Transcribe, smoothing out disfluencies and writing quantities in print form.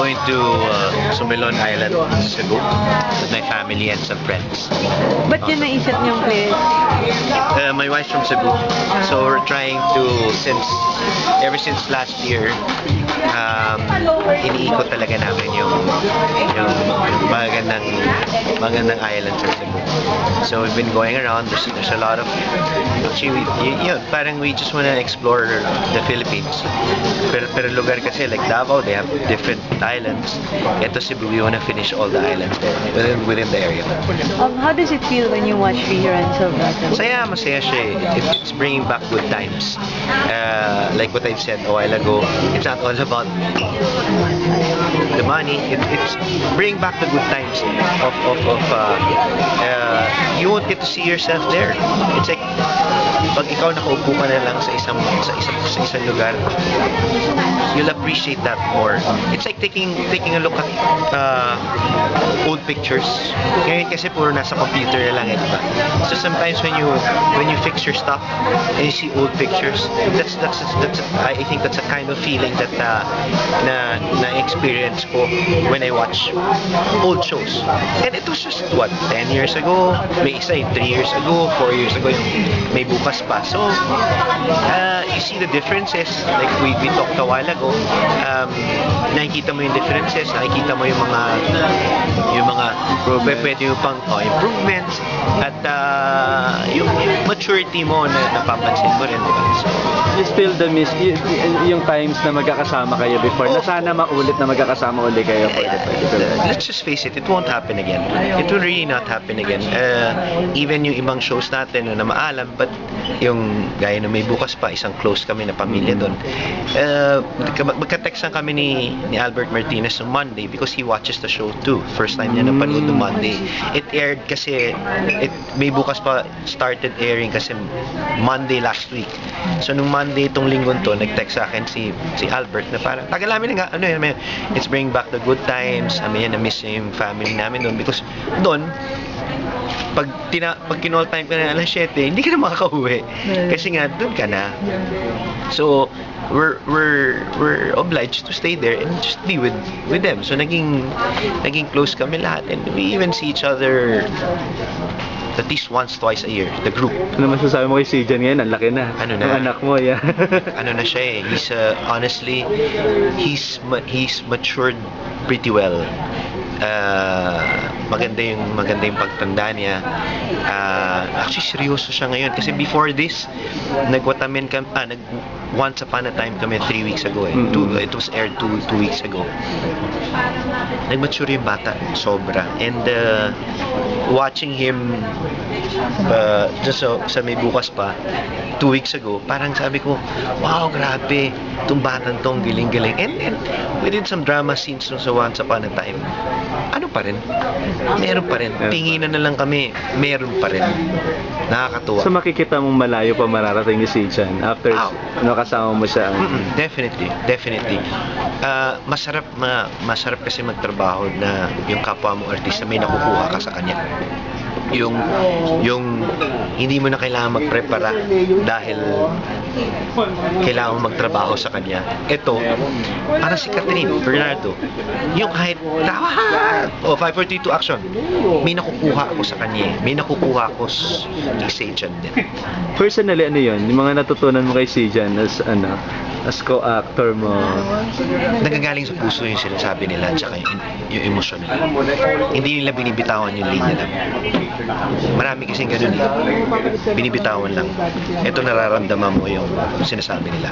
going to Sumilon Island, Cebu, with my family and some friends. Ba't yun naisip niyong place? My wife's from Cebu, so we're trying to, ever since last year, iniikot talaga namin yung magandang island sa Cebu. So we've been going around. There's a lot of, actually, parang we just wanna explore the Philippines. Pero lugar kasi like Davao, they have different islands. Ito Cebu, we wanna finish all the islands there within the area. How does it feel when you watch reruns of that? Masaya siya eh. It's bringing back good times. Like what I've said a while ago, it's not all about the money. It's bringing back the good times of you won't get to see yourself there. It's like pag ikaw nakaupo ka na lang sa isang lugar, you'll appreciate that more. It's like taking a look at old pictures. Ngayon kasi puro nasa computer na lang, diba? So sometimes when you fix your stuff and you see old pictures, that's I think that's a kind of feeling that na experience ko when I watch old shows. And it was just 10 years ago, may isa 3 years ago, 4 years ago, yung may bukas pa. So you see the differences, like we talked a while ago. Nakikita mo yung differences, nakikita mo yung mga pwede yung pang improvements at yung maturity mo na napapansin mo rin, diba? So, You still the miss yung times na magkakasama kayo before, na sana maulit na magkakasama ulit kayo for the let's just face it won't happen again. It will really not happen again. Even yung ibang shows natin na maalam, but yung gaya na may bukas pa, isang close kami na pamilya doon. Magka-text lang kami ni Albert Martinez on Monday because he watches the show too. First time niya napanood ng Monday. It aired kasi may bukas pa started airing kasi Monday last week. So nung Monday itong linggon to, nag-text sa akin si Albert na parang tagal namin na nga, it's bringing back the good times. Na-miss niya yung family namin doon because doon pag kinall time ka na alas 7, hindi ka na makakauwi. Kasi nga, doon ka na. So, we're obliged to stay there and just be with them. So, naging close kami lahat. And we even see each other at least once, twice a year, the group. Ano masasabi mo kay Sijan ngayon? Ang laki na. Ano na? Ang anak mo, yeah. Ano na siya eh. He's, honestly, he's matured pretty well. Maganda yung pagtanda niya. Actually seryoso siya ngayon kasi before this nagwatamin kami, once upon a time kami 3 weeks ago eh. It was aired 2 weeks ago. Nagmature yung bata sobra, and watching him just sa may bukas pa 2 weeks ago, parang sabi ko, wow, grabe itong batang tong, giling-giling. And we did some drama scenes sa Once Upon a Time. Ano pa rin? Meron pa rin. Tinginan na lang kami, meron pa rin. Nakakatuwa. So makikita mong malayo pa mararating ni Sijan after kasama mo siya? Definitely. Masarap kasi magtrabaho na yung kapwa mo artista may nakukuha ka sa kanya. Yung hindi mo na kailangan magprepara dahil kailangan mo magtrabaho sa kanya. Ito, para si Catherine Bernardo, yung kahit 5, 4, 3, 2, action, may nakukuha ako sa kanya. May nakukuha ako kay Sijan din. Personally, ano yun? Yung mga natutunan mo kay Sijan as co-actor mo? Nagagaling sa puso yung sinasabi nila at saka yung emosyon nila. Hindi nila binibitawan yung linya lang. Marami kasing ganun eh. Binibitawan lang. Ito nararamdaman mo yung sinasabi nila.